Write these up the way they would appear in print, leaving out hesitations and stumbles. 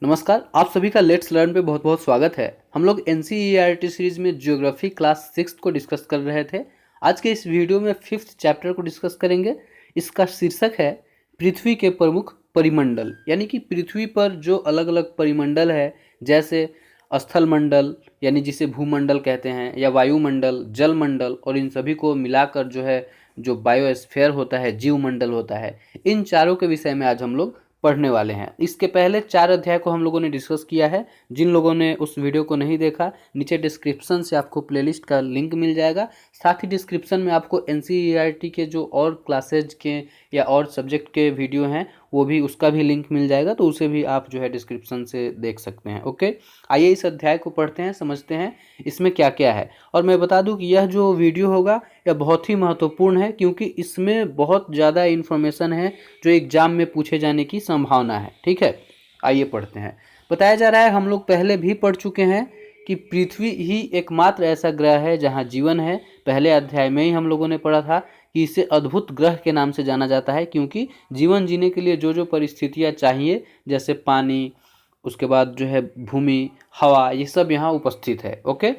नमस्कार, आप सभी का लेट्स लर्न पे बहुत बहुत स्वागत है। हम लोग एनसीईआरटी सीरीज में ज्योग्राफी क्लास 6 को डिस्कस कर रहे थे। आज के इस वीडियो में 5th चैप्टर को डिस्कस करेंगे। इसका शीर्षक है पृथ्वी के प्रमुख परिमंडल, यानी कि पृथ्वी पर जो अलग अलग परिमंडल है, जैसे स्थल मंडल यानी जिसे भूमंडल कहते हैं, या वायुमंडल, जलमंडल, और इन सभी को मिलाकर जो है जो बायोस्फीयर होता है, जीवमंडल होता है, इन चारों के विषय में आज हम लोग पढ़ने वाले हैं। इसके पहले 4 अध्याय को हम लोगों ने डिस्कस किया है। जिन लोगों ने उस वीडियो को नहीं देखा, नीचे डिस्क्रिप्शन से आपको प्लेलिस्ट का लिंक मिल जाएगा। साथ ही डिस्क्रिप्शन में आपको एनसीईआरटी के जो और क्लासेज के या और सब्जेक्ट के वीडियो हैं वो भी, उसका भी लिंक मिल जाएगा, तो उसे भी आप जो है डिस्क्रिप्शन से देख सकते हैं। ओके, आइए इस अध्याय को पढ़ते हैं, समझते हैं इसमें क्या क्या है। और मैं बता दूं कि यह जो वीडियो होगा यह बहुत ही महत्वपूर्ण है, क्योंकि इसमें बहुत ज़्यादा इन्फॉर्मेशन है जो एग्जाम में पूछे जाने की संभावना है। ठीक है, आइए पढ़ते हैं। बताया जा रहा है, हम लोग पहले भी पढ़ चुके हैं कि पृथ्वी ही एकमात्र ऐसा ग्रह है जहां जीवन है। पहले अध्याय में ही हम लोगों ने पढ़ा था कि इसे अद्भुत ग्रह के नाम से जाना जाता है, क्योंकि जीवन जीने के लिए जो जो परिस्थितियां चाहिए, जैसे पानी, उसके बाद जो है भूमि, हवा, ये सब यहाँ उपस्थित है। ओके,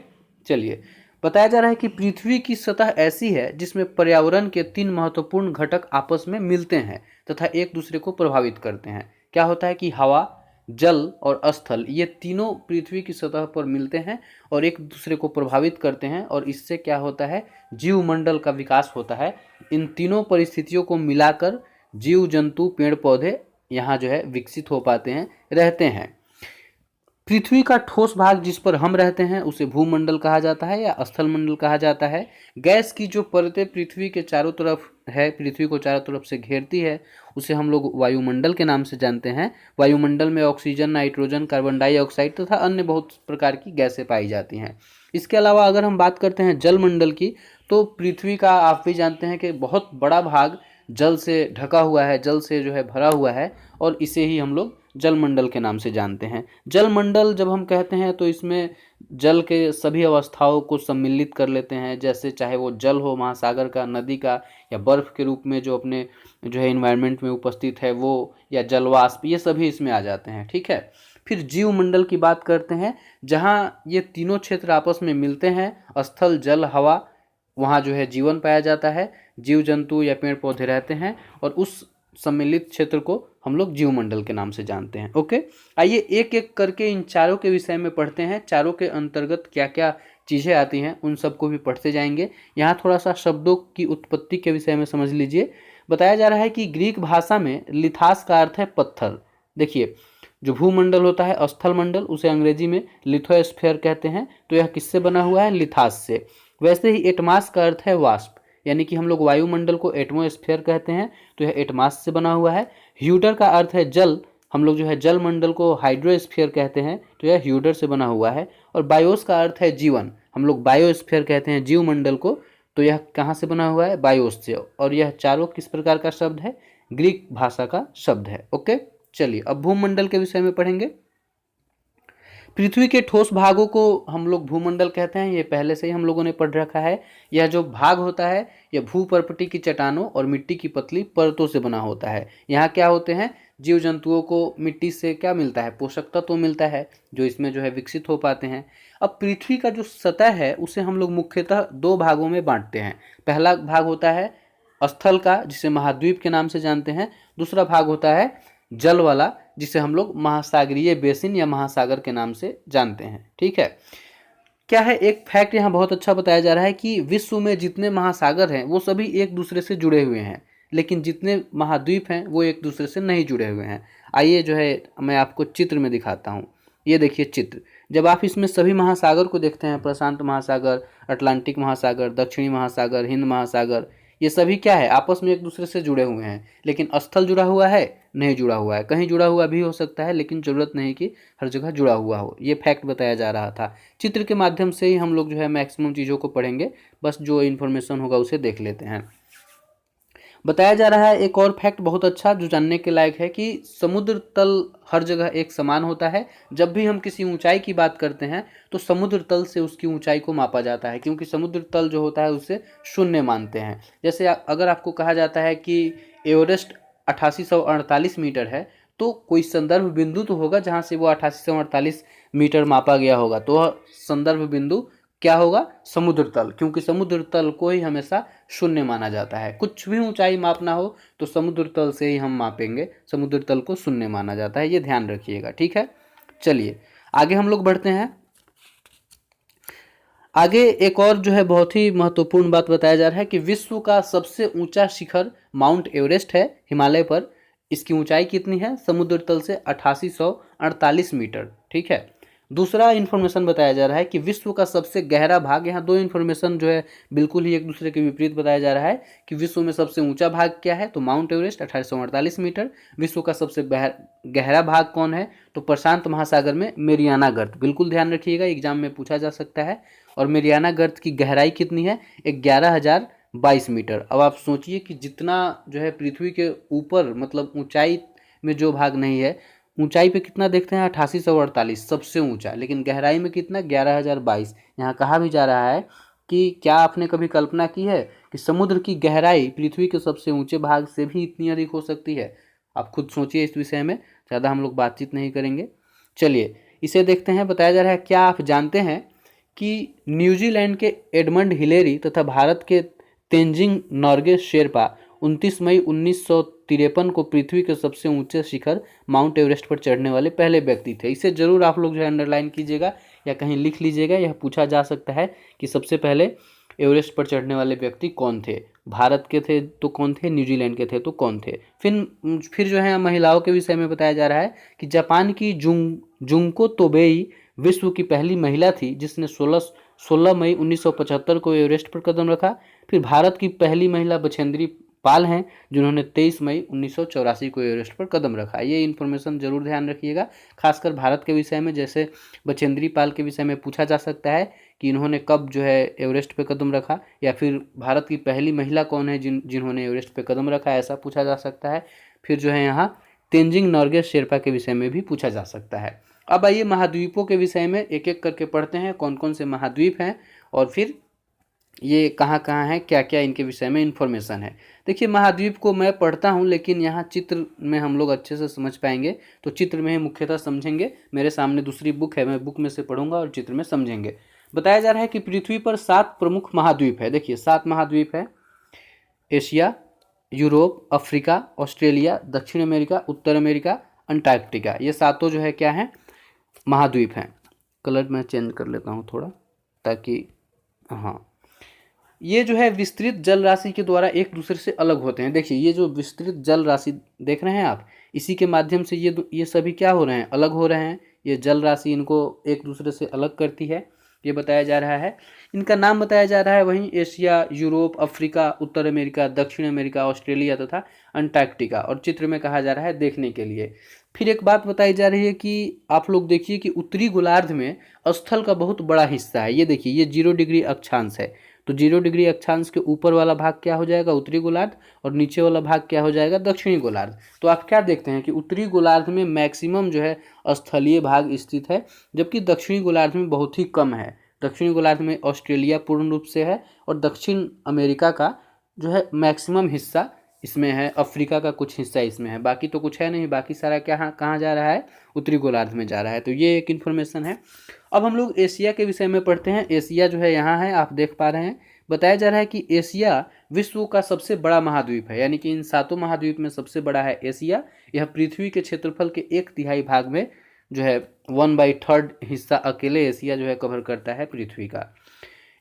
चलिए। बताया जा रहा है कि पृथ्वी की सतह ऐसी है जिसमें पर्यावरण के 3 महत्वपूर्ण घटक आपस में मिलते हैं तथा एक दूसरे को प्रभावित करते हैं। क्या होता है कि हवा, जल और स्थल, ये तीनों पृथ्वी की सतह पर मिलते हैं और एक दूसरे को प्रभावित करते हैं, और इससे क्या होता है, जीवमंडल का विकास होता है। इन तीनों परिस्थितियों को मिलाकर जीव जंतु, पेड़ पौधे यहाँ जो है विकसित हो पाते हैं, रहते हैं। पृथ्वी का ठोस भाग जिस पर हम रहते हैं उसे भूमंडल कहा जाता है या स्थल मंडल कहा जाता है। गैस की जो परतें पृथ्वी के चारों तरफ है, पृथ्वी को चारों तरफ से घेरती है, उसे हम लोग वायुमंडल के नाम से जानते हैं। वायुमंडल में ऑक्सीजन, नाइट्रोजन, कार्बन डाइऑक्साइड तथा अन्य बहुत प्रकार की गैसें पाई जाती हैं। इसके अलावा अगर हम बात करते हैं जलमंडल की, तो पृथ्वी का आप भी जानते हैं कि बहुत बड़ा भाग जल से ढका हुआ है, जल से जो है भरा हुआ है, और इसे ही हम लोग जलमंडल के नाम से जानते हैं। जलमंडल जब हम कहते हैं तो इसमें जल के सभी अवस्थाओं को सम्मिलित कर लेते हैं, जैसे चाहे वो जल हो महासागर का, नदी का, या बर्फ के रूप में जो अपने जो है इन्वायरमेंट में उपस्थित है वो, या जलवाष्प, ये सभी इसमें आ जाते हैं। ठीक है, फिर जीवमंडल की बात करते हैं, जहाँ ये तीनों क्षेत्र आपस में मिलते हैं, स्थल, जल, हवा, वहाँ जो है जीवन पाया जाता है, जीव जंतु या पेड़ पौधे रहते हैं, और उस सम्मिलित क्षेत्र को हम लोग जीवमंडल के नाम से जानते हैं। ओके, आइए एक एक करके इन चारों के विषय में पढ़ते हैं। चारों के अंतर्गत क्या क्या चीज़ें आती हैं उन सबको भी पढ़ते जाएंगे। यहाँ थोड़ा सा शब्दों की उत्पत्ति के विषय में समझ लीजिए। बताया जा रहा है कि ग्रीक भाषा में लिथास का अर्थ है पत्थर। देखिए, जो भूमंडल होता है स्थल मंडल, उसे अंग्रेजी में लिथोस्फीयर कहते हैं, तो यह किससे बना हुआ है, लिथास से। वैसे ही एटमास का अर्थ है वाष्प, यानी कि हम लोग वायुमंडल को एटमोस्फेयर कहते हैं, तो यह एटमास से बना हुआ है। ह्यूडर का अर्थ है जल, हम लोग जो है जल मंडल को हाइड्रोस्फीयर कहते हैं, तो यह ह्यूडर से बना हुआ है। और बायोस का अर्थ है जीवन, हम लोग बायोस्फीयर कहते हैं जीव मंडल को, तो यह कहाँ से बना हुआ है, बायोस से। और यह चारों किस प्रकार का शब्द है, ग्रीक भाषा का शब्द है। ओके, चलिए अब भूमंडल के विषय में पढ़ेंगे। पृथ्वी के ठोस भागों को हम लोग भूमंडल कहते हैं, ये पहले से ही हम लोगों ने पढ़ रखा है। यह जो भाग होता है यह भूपर्पटी की चट्टानों और मिट्टी की पतली परतों से बना होता है। यहाँ क्या होते हैं, जीव जंतुओं को मिट्टी से क्या मिलता है, पोषक तत्व तो मिलता है, जो इसमें जो है विकसित हो पाते हैं। अब पृथ्वी का जो सतह है उसे हम लोग मुख्यतः 2 भागों में बांटते हैं। पहला भाग होता है स्थल का, जिसे महाद्वीप के नाम से जानते हैं। दूसरा भाग होता है जल वाला, जिसे हम लोग महासागरीय बेसिन या महासागर के नाम से जानते हैं। ठीक है, क्या है, एक फैक्ट यहाँ बहुत अच्छा बताया जा रहा है कि विश्व में जितने महासागर हैं वो सभी एक दूसरे से जुड़े हुए हैं, लेकिन जितने महाद्वीप हैं वो एक दूसरे से नहीं जुड़े हुए हैं। आइए जो है मैं आपको चित्र में दिखाता हूँ। ये देखिए चित्र, जब आप इसमें सभी महासागर को देखते हैं, प्रशांत महासागर, अटलांटिक महासागर, दक्षिणी महासागर, हिंद महासागर, ये सभी क्या है, आपस में एक दूसरे से जुड़े हुए हैं। लेकिन स्थल जुड़ा हुआ है, नहीं जुड़ा हुआ है। कहीं जुड़ा हुआ भी हो सकता है, लेकिन ज़रूरत नहीं कि हर जगह जुड़ा हुआ हो। ये फैक्ट बताया जा रहा था। चित्र के माध्यम से ही हम लोग जो है मैक्सिमम चीज़ों को पढ़ेंगे, बस जो इन्फॉर्मेशन होगा उसे देख लेते हैं। बताया जा रहा है एक और फैक्ट बहुत अच्छा जो जानने के लायक है, कि समुद्र तल हर जगह एक समान होता है। जब भी हम किसी ऊंचाई की बात करते हैं तो समुद्र तल से उसकी ऊंचाई को मापा जाता है, क्योंकि समुद्र तल जो होता है उसे शून्य मानते हैं। जैसे अगर आपको कहा जाता है कि एवरेस्ट 8848 मीटर है, तो कोई संदर्भ बिंदु तो होगा जहाँ से वो 8848 मीटर मापा गया होगा, तो वह संदर्भ बिंदु क्या होगा? समुद्र तल, क्योंकि समुद्र तल को ही हमेशा शून्य माना जाता है। कुछ भी ऊंचाई मापना हो तो समुद्र तल से ही हम मापेंगे, समुद्र तल को शून्य माना जाता है, ये ध्यान रखिएगा, ठीक है। चलिए आगे हम लोग बढ़ते हैं। आगे एक और जो है बहुत ही महत्वपूर्ण बात बताया जा रहा है कि विश्व का सबसे ऊंचा शिखर माउंट एवरेस्ट है हिमालय पर। इसकी ऊंचाई कितनी है? समुद्र तल से 8848 मीटर, ठीक है। दूसरा इन्फॉर्मेशन बताया जा रहा है कि विश्व का सबसे गहरा भाग, यहाँ दो इन्फॉर्मेशन जो है बिल्कुल ही एक दूसरे के विपरीत बताया जा रहा है कि विश्व में सबसे ऊंचा भाग क्या है, तो माउंट एवरेस्ट 1848 मीटर। विश्व का सबसे गहरा भाग कौन है, तो प्रशांत महासागर में मेरियाना गर्त। बिल्कुल ध्यान रखिएगा, एग्जाम में पूछा जा सकता है। और मेरियाना गर्त की गहराई कितनी है? 11,022 मीटर। अब आप सोचिए कि जितना जो है पृथ्वी के ऊपर मतलब ऊंचाई में जो भाग नहीं है, ऊंचाई पे कितना देखते हैं 8848 सबसे ऊंचा, लेकिन गहराई में कितना 11,022। यहाँ कहा भी जा रहा है कि क्या आपने कभी कल्पना की है कि समुद्र की गहराई पृथ्वी के सबसे ऊंचे भाग से भी इतनी अधिक हो सकती है? आप खुद सोचिए इस विषय में, ज़्यादा हम लोग बातचीत नहीं करेंगे। चलिए इसे देखते हैं। बताया जा रहा है, क्या आप जानते हैं कि न्यूजीलैंड के एडमंड हिलेरी तथा भारत के तेंजिंग नॉर्गे शेरपा 29 मई 1953 को पृथ्वी के सबसे ऊंचे शिखर माउंट एवरेस्ट पर चढ़ने वाले पहले व्यक्ति थे। इसे जरूर आप लोग जो है अंडरलाइन कीजिएगा या कहीं लिख लीजिएगा। यह पूछा जा सकता है कि सबसे पहले एवरेस्ट पर चढ़ने वाले व्यक्ति कौन थे? भारत के थे तो कौन थे, न्यूजीलैंड के थे तो कौन थे? फिर जो है महिलाओं के विषय में बताया जा रहा है कि जापान की जुंको तोबेई विश्व की पहली महिला थी जिसने 16 मई 1975 को एवरेस्ट पर कदम रखा। फिर भारत की पहली महिला बछेंद्री पाल हैं जिन्होंने 23 मई 1984 को एवरेस्ट पर कदम रखा। ये इन्फॉर्मेशन जरूर ध्यान रखिएगा, खासकर भारत के विषय में। जैसे बछेंद्री पाल के विषय में पूछा जा सकता है कि इन्होंने कब जो है एवरेस्ट पे कदम रखा, या फिर भारत की पहली महिला कौन है जिन्होंने एवरेस्ट पे कदम रखा, ऐसा पूछा जा सकता है। फिर जो है यहाँ तेंजिंग नॉर्गे शेरपा के विषय में भी पूछा जा सकता है। अब आइए महाद्वीपों के विषय में एक एक करके पढ़ते हैं, कौन कौन से महाद्वीप हैं और फिर ये कहाँ कहाँ हैं, क्या क्या इनके विषय में इन्फॉर्मेशन है। देखिए महाद्वीप को मैं पढ़ता हूँ, लेकिन यहाँ चित्र में हम लोग अच्छे से समझ पाएंगे, तो चित्र में ही मुख्यतः समझेंगे। मेरे सामने दूसरी बुक है, मैं बुक में से पढ़ूंगा और चित्र में समझेंगे। बताया जा रहा है कि पृथ्वी पर 7 प्रमुख महाद्वीप है। देखिए 7 महाद्वीप है: एशिया, यूरोप, अफ्रीका, ऑस्ट्रेलिया, दक्षिण अमेरिका, उत्तर अमेरिका, अंटार्कटिका। ये सातों जो है क्या है? महाद्वीप हैं। कलर मैं चेंज कर लेता हूँ थोड़ा, ताकि हाँ, ये जो है विस्तृत जल राशि के द्वारा एक दूसरे से अलग होते हैं। देखिए ये जो विस्तृत जल राशि देख रहे हैं आप, इसी के माध्यम से ये सभी क्या हो रहे हैं? अलग हो रहे हैं। ये जल राशि इनको एक दूसरे से अलग करती है, ये बताया जा रहा है। इनका नाम बताया जा रहा है वहीं एशिया, यूरोप, अफ्रीका, उत्तर अमेरिका, दक्षिण अमेरिका, ऑस्ट्रेलिया तथा अंटार्कटिका। और चित्र में कहा जा रहा है देखने के लिए। फिर एक बात बताई जा रही है कि आप लोग देखिए कि उत्तरी गोलार्ध में स्थल का बहुत बड़ा हिस्सा है। ये देखिए ये 0 डिग्री अक्षांश है, तो 0 डिग्री अक्षांश के ऊपर वाला भाग क्या हो जाएगा? उत्तरी गोलार्ध, और नीचे वाला भाग क्या हो जाएगा? दक्षिणी गोलार्ध। तो आप क्या देखते हैं कि उत्तरी गोलार्ध में मैक्सिमम जो है स्थलीय भाग स्थित है, जबकि दक्षिणी गोलार्ध में बहुत ही कम है। दक्षिणी गोलार्ध में ऑस्ट्रेलिया पूर्ण रूप से है, और दक्षिण अमेरिका का जो है मैक्सिमम हिस्सा इसमें है, अफ्रीका का कुछ हिस्सा इसमें है, बाकी तो कुछ है नहीं। बाकी सारा क्या कहाँ जा रहा है? उत्तरी गोलार्ध में जा रहा है। तो ये एक इन्फॉर्मेशन है। अब हम लोग एशिया के विषय में पढ़ते हैं। एशिया जो है यहाँ है, आप देख पा रहे हैं। बताया जा रहा है कि एशिया विश्व का सबसे बड़ा महाद्वीप है, यानी कि इन सातों महाद्वीप में सबसे बड़ा है एशिया। यह पृथ्वी के क्षेत्रफल के 1/3 भाग में जो है 1/3 हिस्सा अकेले एशिया जो है कवर करता है पृथ्वी का।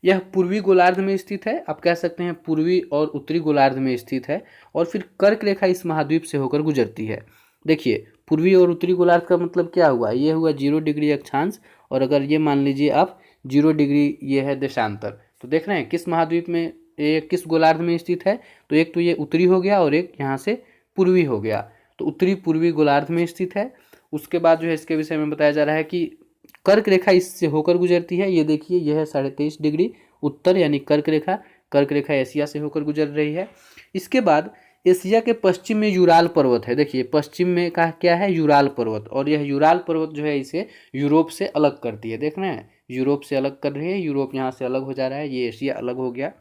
यह पूर्वी गोलार्ध में स्थित है, आप कह सकते हैं पूर्वी और उत्तरी गोलार्ध में स्थित है, और फिर कर्क रेखा इस महाद्वीप से होकर गुजरती है। देखिए पूर्वी और उत्तरी गोलार्ध का मतलब क्या हुआ? ये हुआ 0 डिग्री अक्षांश, और अगर ये मान लीजिए आप 0 डिग्री ये है देशांतर। तो देख रहे हैं किस महाद्वीप में, ये किस गोलार्ध में स्थित है? तो एक तो ये उत्तरी हो गया और एक यहाँ से पूर्वी हो गया, तो उत्तरी पूर्वी गोलार्ध में स्थित है। उसके बाद जो है इसके विषय में बताया जा रहा है कि कर्क रेखा इससे होकर गुजरती है। ये देखिए यह है 23.5 डिग्री उत्तर, यानी कर्क रेखा एशिया से होकर गुजर रही है। इसके बाद एशिया के पश्चिम में यूराल पर्वत है। देखिए पश्चिम में का क्या है? यूराल पर्वत, और यह यूराल पर्वत जो है इसे यूरोप से अलग करती है। देख रहे हैं यूरोप से अलग कर रही है, यूरोप यहाँ से अलग हो जा रहा है, ये एशिया अलग हो गया।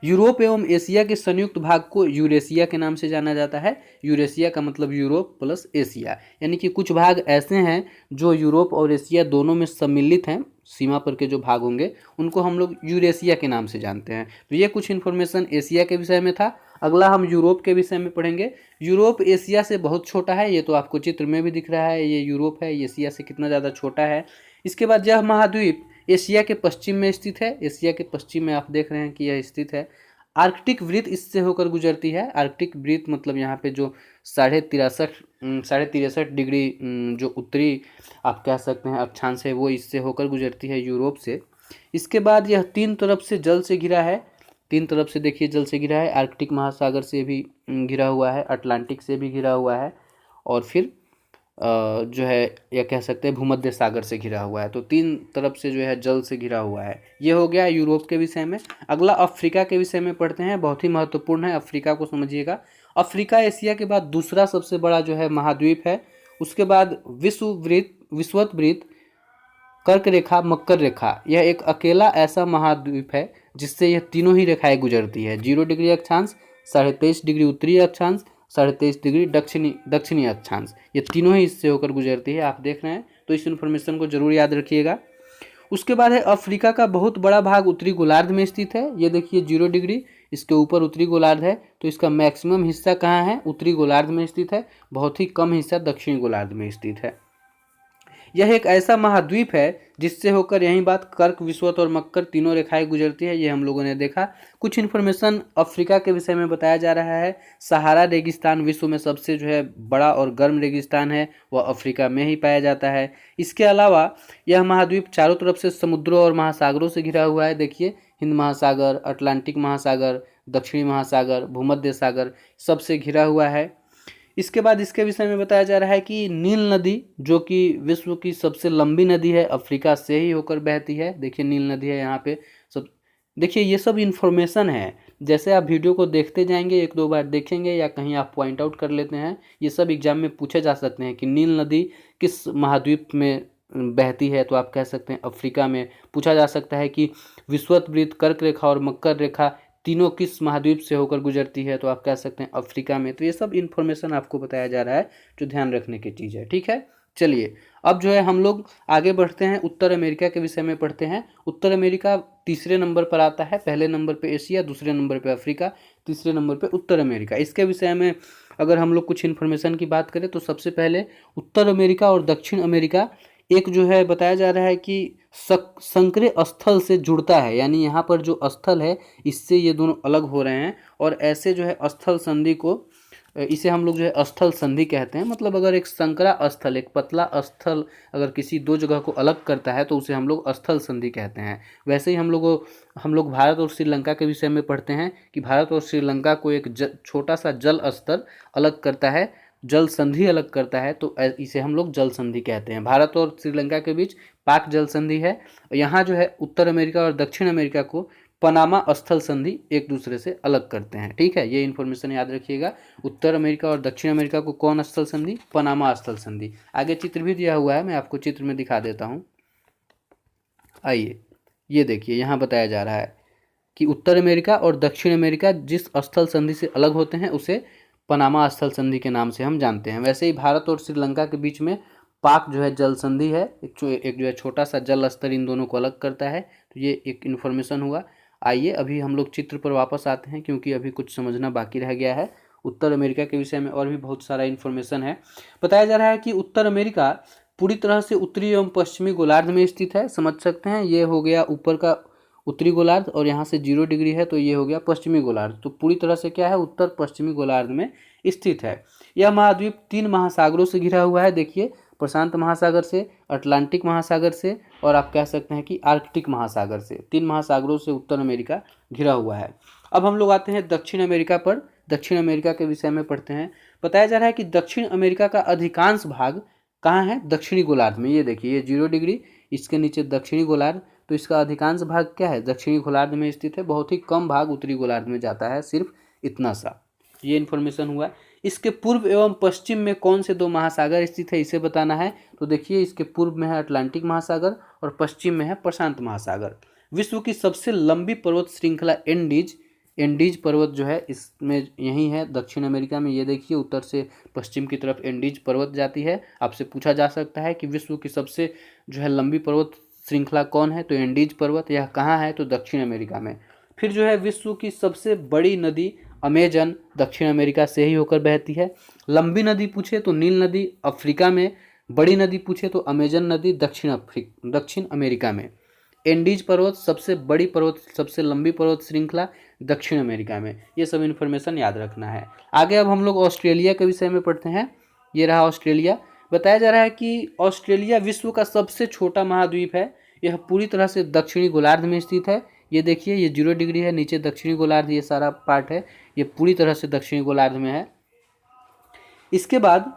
यूरोप एवं एशिया के संयुक्त भाग को यूरेशिया के नाम से जाना जाता है। यूरेशिया का मतलब यूरोप प्लस एशिया, यानी कि कुछ भाग ऐसे हैं जो यूरोप और एशिया दोनों में सम्मिलित हैं, सीमा पर के जो भाग होंगे उनको हम लोग यूरेशिया के नाम से जानते हैं। तो ये कुछ इन्फॉर्मेशन एशिया के विषय में था। अगला हम यूरोप के विषय में पढ़ेंगे। यूरोप एशिया से बहुत छोटा है, ये तो आपको चित्र में भी दिख रहा है, ये यूरोप है, एशिया से कितना ज़्यादा छोटा है। इसके बाद यह महाद्वीप एशिया के पश्चिम में स्थित है। एशिया के पश्चिम में आप देख रहे हैं कि यह स्थित है। आर्कटिक वृत्त इससे होकर गुजरती है। आर्कटिक वृत्त मतलब यहाँ पे जो 63.5 डिग्री जो उत्तरी आप कह सकते हैं अक्षांश है, वो इससे होकर गुजरती है यूरोप से। इसके बाद यह तीन तरफ से जल से घिरा है। तीन तरफ से देखिए जल से घिरा है। आर्कटिक महासागर से भी घिरा हुआ है, अटलांटिक से भी घिरा हुआ है, और फिर जो है या कह सकते हैं भूमध्य सागर से घिरा हुआ है। तो तीन तरफ से जो है जल से घिरा हुआ है। ये हो गया यूरोप के विषय में। अगला अफ्रीका के विषय में पढ़ते हैं, बहुत ही महत्वपूर्ण है, अफ्रीका को समझिएगा। अफ्रीका एशिया के बाद दूसरा सबसे बड़ा जो है महाद्वीप है। उसके बाद विषुवत वृत्त, कर्क रेखा, मकर रेखा, यह एक अकेला ऐसा महाद्वीप है जिससे यह तीनों ही रेखाएं गुजरती है। 0 डिग्री अक्षांश, 23.5 डिग्री उत्तरी अक्षांश, 23.5 डिग्री दक्षिणी अक्षांश, ये तीनों ही इससे होकर गुजरती है। आप देख रहे हैं, तो इस इन्फॉर्मेशन को जरूर याद रखिएगा। उसके बाद है अफ्रीका का बहुत बड़ा भाग उत्तरी गोलार्ध में स्थित है। ये देखिए 0 डिग्री इसके ऊपर उत्तरी गोलार्ध है, तो इसका मैक्सिमम हिस्सा कहाँ है? उत्तरी गोलार्ध में स्थित है। बहुत ही कम हिस्सा दक्षिणी गोलार्ध में स्थित है। यह एक ऐसा महाद्वीप है जिससे होकर यही बात कर्क, विषुवत और मकर तीनों रेखाएं गुजरती है। ये हम लोगों ने देखा। कुछ इन्फॉर्मेशन अफ्रीका के विषय में बताया जा रहा है। सहारा रेगिस्तान विश्व में सबसे जो है बड़ा और गर्म रेगिस्तान है, वह अफ्रीका में ही पाया जाता है। इसके अलावा यह महाद्वीप चारों तरफ से समुद्रों और महासागरों से घिरा हुआ है। देखिए हिंद महासागर, अटलांटिक महासागर, दक्षिणी महासागर, भूमध्य सागर सबसे घिरा हुआ है। इसके बाद इसके विषय में बताया जा रहा है कि नील नदी, जो कि विश्व की सबसे लंबी नदी है, अफ्रीका से ही होकर बहती है। देखिए नील नदी है यहाँ पे सब। देखिए ये सब इन्फॉर्मेशन है, जैसे आप वीडियो को देखते जाएंगे, एक दो बार देखेंगे या कहीं आप पॉइंट आउट कर लेते हैं, ये सब एग्जाम में पूछे जा सकते हैं कि नील नदी किस महाद्वीप में बहती है, तो आप कह सकते हैं अफ्रीका में। पूछा जा सकता है कि विषुवत वृत्त, कर्क रेखा और मकर रेखा तीनों किस महाद्वीप से होकर गुजरती है, तो आप कह सकते हैं अफ्रीका में। तो ये सब इन्फॉर्मेशन आपको बताया जा रहा है, जो ध्यान रखने की चीज़ है। ठीक है, चलिए अब जो है हम लोग आगे बढ़ते हैं, उत्तर अमेरिका के विषय में पढ़ते हैं। उत्तर अमेरिका तीसरे नंबर पर आता है। पहले नंबर पे एशिया, दूसरे नंबर पे अफ्रीका, तीसरे नंबर पे उत्तर अमेरिका। इसके विषय में अगर हम लोग कुछ इन्फॉर्मेशन की बात करें तो सबसे पहले उत्तर अमेरिका और दक्षिण अमेरिका एक जो है बताया जा रहा है कि संकरे स्थल से जुड़ता है, यानी यहाँ पर जो स्थल है इससे ये दोनों अलग हो रहे हैं, और ऐसे जो है स्थल संधि को, इसे हम लोग जो है स्थल संधि कहते हैं। मतलब अगर एक संकरा स्थल, एक पतला स्थल अगर किसी दो जगह को अलग करता है तो उसे हम लोग स्थल संधि कहते हैं। वैसे ही हम लोग भारत और श्रीलंका के विषय में पढ़ते हैं कि भारत और श्रीलंका को एक छोटा सा जल स्तर अलग करता है, जल संधि अलग करता है, तो इसे हम लोग जल संधि कहते हैं। भारत और श्रीलंका के बीच पाक जल संधि है। यहाँ जो है उत्तर अमेरिका और दक्षिण अमेरिका को पनामा स्थल संधि एक दूसरे से अलग करते हैं। ठीक है, ये इन्फॉर्मेशन याद रखिएगा। उत्तर अमेरिका और दक्षिण अमेरिका को कौन स्थल संधि? पनामा स्थल संधि। आगे चित्र भी दिया हुआ है, मैं आपको चित्र में दिखा देता हूँ। आइए, ये देखिए यहाँ बताया जा रहा है कि उत्तर अमेरिका और दक्षिण अमेरिका जिस स्थल संधि से अलग होते हैं उसे पनामा स्थल संधि के नाम से हम जानते हैं। वैसे ही भारत और श्रीलंका के बीच में पाक जो है जल संधि है, एक जो है छोटा सा जल स्तर इन दोनों को अलग करता है। तो ये एक इन्फॉर्मेशन हुआ। आइए अभी हम लोग चित्र पर वापस आते हैं, क्योंकि अभी कुछ समझना बाकी रह गया है। उत्तर अमेरिका के विषय में और भी बहुत सारा इन्फॉर्मेशन है। बताया जा रहा है कि उत्तर अमेरिका पूरी तरह से उत्तरी एवं पश्चिमी गोलार्ध में स्थित है। समझ सकते हैं, ये हो गया ऊपर का उत्तरी गोलार्ध और यहाँ से 0 डिग्री है, तो ये हो गया पश्चिमी गोलार्ध। तो पूरी तरह से क्या है? उत्तर पश्चिमी गोलार्ध में स्थित है। यह महाद्वीप 3 महासागरों से घिरा हुआ है। देखिए, प्रशांत महासागर से, अटलांटिक महासागर से, और आप कह सकते हैं कि आर्कटिक महासागर से। 3 महासागरों से उत्तर अमेरिका घिरा हुआ है। अब हम लोग आते हैं दक्षिण अमेरिका पर। दक्षिण अमेरिका के विषय में पढ़ते हैं। बताया जा रहा है कि दक्षिण अमेरिका का अधिकांश भाग कहाँ है? दक्षिणी गोलार्ध में। ये देखिए, ये 0 डिग्री, इसके नीचे दक्षिणी गोलार्ध, तो इसका अधिकांश भाग क्या है? दक्षिणी गोलार्ध में स्थित है। बहुत ही कम भाग उत्तरी गोलार्ध में जाता है, सिर्फ इतना सा। ये इन्फॉर्मेशन हुआ। इसके पूर्व एवं पश्चिम में कौन से 2 महासागर स्थित है, इसे बताना है। तो देखिए, इसके पूर्व में है अटलांटिक महासागर और पश्चिम में है प्रशांत महासागर। विश्व की सबसे लंबी पर्वत श्रृंखला एंडीज एंडीज पर्वत जो है इसमें यही है दक्षिण अमेरिका में। ये देखिए उत्तर से पश्चिम की तरफ एंडीज पर्वत जाती है। आपसे पूछा जा सकता है कि विश्व की सबसे जो है लंबी पर्वत श्रृंखला कौन है, तो एंडीज पर्वत। यह कहाँ है, तो दक्षिण अमेरिका में। फिर जो है विश्व की सबसे बड़ी नदी अमेजन दक्षिण अमेरिका से ही होकर बहती है। लंबी नदी पूछे तो नील नदी अफ्रीका में, बड़ी नदी पूछे तो अमेजन नदी दक्षिण अमेरिका में। एंडीज पर्वत सबसे बड़ी पर्वत, सबसे लंबी पर्वत श्रृंखला दक्षिण अमेरिका में। ये सब इन्फॉर्मेशन याद रखना है। आगे अब हम लोग ऑस्ट्रेलिया के विषय में पढ़ते हैं। ये रहा ऑस्ट्रेलिया। बताया जा रहा है कि ऑस्ट्रेलिया विश्व का सबसे छोटा महाद्वीप है। यह पूरी तरह से दक्षिणी गोलार्ध में स्थित है। ये देखिए ये 0 डिग्री है, नीचे दक्षिणी गोलार्ध ये सारा पार्ट है, ये पूरी तरह से दक्षिणी गोलार्ध में है। इसके बाद